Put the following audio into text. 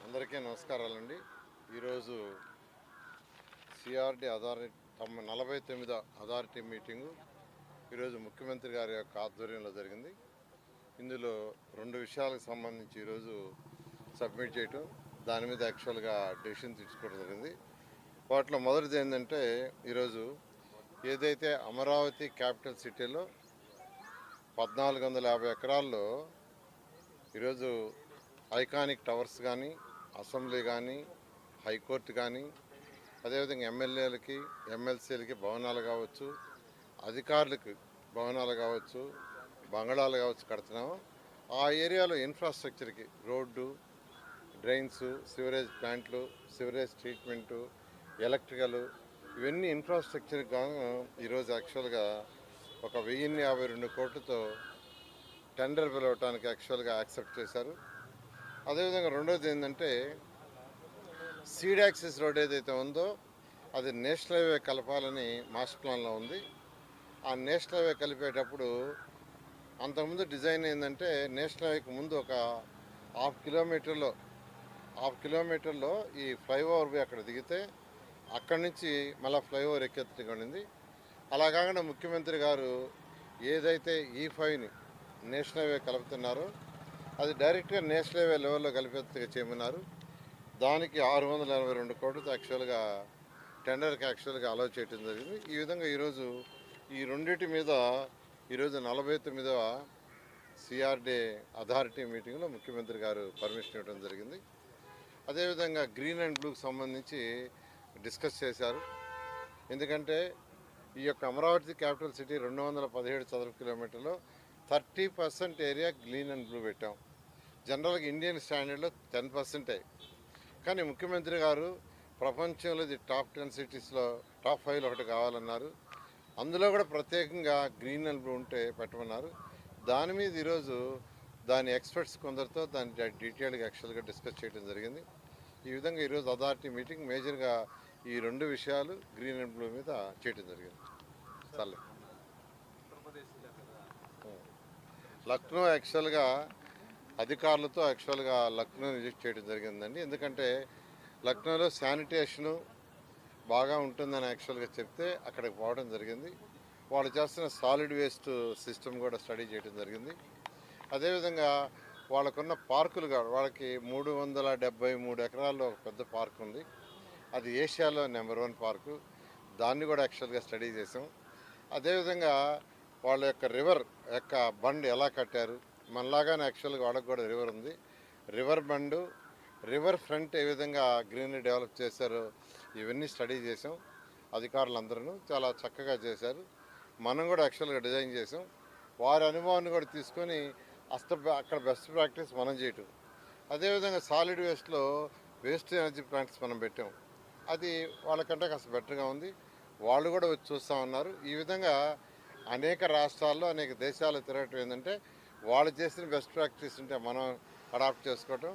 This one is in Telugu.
అందరికీ నమస్కారాలండి. ఈరోజు సిఆర్డి అథారిటీ 49వ అథారిటీ మీటింగు ఈరోజు ముఖ్యమంత్రి గారి యొక్క ఆధ్వర్యంలో జరిగింది. ఇందులో 2 విషయాలకు సంబంధించి ఈరోజు సబ్మిట్ చేయటం, దాని మీద యాక్చువల్గా డెసిషన్ తీసుకోవడం జరిగింది. వాటిలో మొదటిది ఏంటంటే, ఈరోజు ఏదైతే అమరావతి క్యాపిటల్ సిటీలో 1450 ఎకరాల్లో ఈరోజు ఐకానిక్ టవర్స్ కానీ, అసెంబ్లీ కానీ, హైకోర్టు కానీ, అదేవిధంగా ఎమ్మెల్యేలకి ఎమ్మెల్సీలకి భవనాలు కావచ్చు, అధికారులకు భవనాలు కావచ్చు, బంగళాలు కావచ్చు కడుతున్నాము. ఆ ఏరియాలో ఇన్ఫ్రాస్ట్రక్చర్కి రోడ్డు, డ్రైన్స్, సివరేజ్ ప్లాంట్లు, సివరేజ్ ట్రీట్మెంటు, ఎలక్ట్రికల్, ఇవన్నీ ఇన్ఫ్రాస్ట్రక్చర్కి గాను ఈరోజు యాక్చువల్గా ఒక 1052 కోట్లతో టెండర్ పిలవటానికి యాక్చువల్గా యాక్సెప్ట్ చేశారు. అదేవిధంగా రెండోది ఏంటంటే, సీడ్ యాక్సెస్ రోడ్ ఏదైతే ఉందో అది నేషనల్ హైవే కలపాలని మాస్టర్ ప్లాన్లో ఉంది. ఆ నేషనల్ హైవే కలిపేటప్పుడు అంతకుముందు డిజైన్ ఏంటంటే, నేషనల్ హైవేకి ముందు ఒక హాఫ్ కిలోమీటర్లో ఈ ఫ్లైఓవర్ పోయి అక్కడ దిగితే అక్కడి నుంచి మళ్ళీ ఫ్లైఓవర్ ఎక్కెత్తుకుంది. అలా కాకుండా ముఖ్యమంత్రి గారు ఏదైతే E5ని నేషనల్ హైవే కలుపుతున్నారో అది డైరెక్ట్గా నేషనల్ హైవే లెవెల్లో కలిపేట్టుగా చేయమన్నారు. దానికి 682 కోట్లతో యాక్చువల్గా టెండర్కి యాక్చువల్గా అలౌ చేయడం జరిగింది. ఈ విధంగా ఈరోజు ఈ రెండింటి మీద ఈరోజు 49వ సిఆర్డే అథారిటీ మీటింగ్లో ముఖ్యమంత్రి గారు పర్మిషన్ ఇవ్వడం జరిగింది. అదేవిధంగా గ్రీన్ అండ్ బ్లూకి సంబంధించి డిస్కస్ చేశారు. ఎందుకంటే ఈ యొక్క అమరావతి క్యాపిటల్ సిటీ 217 చదరపు కిలోమీటర్లో 30% ఏరియా గ్రీన్ అండ్ బ్లూ పెట్టాం. జనరల్గా ఇండియన్ స్టాండర్డ్లో 10%. కానీ ముఖ్యమంత్రి గారు ప్రపంచంలో ఇది టాప్ 10 సిటీస్లో టాప్ 5లో ఒకటి కావాలన్నారు. అందులో కూడా ప్రత్యేకంగా గ్రీన్ అండ్ బ్లూ ఉంటే పెట్టమన్నారు. దాని మీద ఈరోజు దాని ఎక్స్పర్ట్స్ కొందరితో దాని డీటెయిల్గా యాక్చువల్గా డిస్కస్ చేయడం జరిగింది. ఈ విధంగా ఈరోజు అథారిటీ మీటింగ్ మేజర్గా ఈ 2 విషయాలు గ్రీన్ అండ్ బ్లూ మీద చేయడం జరిగింది. సర్లే, లక్నో యాక్చువల్గా అధికారులతో యాక్చువల్గా లక్నో విజిట్ చేయడం జరిగిందండి. ఎందుకంటే లక్నోలో శానిటేషను బాగా ఉంటుందని యాక్చువల్గా చెప్తే అక్కడికి పోవడం జరిగింది. వాళ్ళు చేస్తున్న సాలిడ్ వేస్ట్ సిస్టమ్ కూడా స్టడీ చేయడం జరిగింది. అదేవిధంగా వాళ్ళకున్న పార్కులు కాదు, వాళ్ళకి 373 ఎకరాల్లో ఒక పెద్ద పార్క్ ఉంది. అది ఏషియాలో నెంబర్ 1 పార్కు. దాన్ని కూడా యాక్చువల్గా స్టడీ చేసాం. అదేవిధంగా వాళ్ళ యొక్క రివర్ యొక్క బండ్ ఎలా కట్టారు, మనలాగానే యాక్చువల్గా వాళ్ళకి కూడా రివర్ ఉంది. రివర్ బండు, రివర్ ఫ్రంట్ ఏ విధంగా గ్రీనరీ డెవలప్ చేశారో ఇవన్నీ స్టడీ చేసాం. అధికారులందరూ చాలా చక్కగా చేశారు. మనం కూడా యాక్చువల్గా డిజైన్ చేసాం. వారి అనుభవాన్ని కూడా తీసుకొని అక్కడ బెస్ట్ ప్రాక్టీస్ మనం చేయటం. అదేవిధంగా సాలిడ్ వేస్ట్లో వేస్ట్ ఎనర్జీ ప్లాంట్స్ మనం పెట్టాం. అది వాళ్ళకంటే కాస్త బెటర్గా ఉంది. వాళ్ళు కూడా వచ్చి చూస్తూ ఉన్నారు. ఈ విధంగా అనేక రాష్ట్రాల్లో అనేక దేశాలు తిరగటం ఏంటంటే, వాళ్ళు చేసిన బెస్ట్ ప్రాక్టీస్ ఉంటే మనం అడాప్ట్ చేసుకోవటం.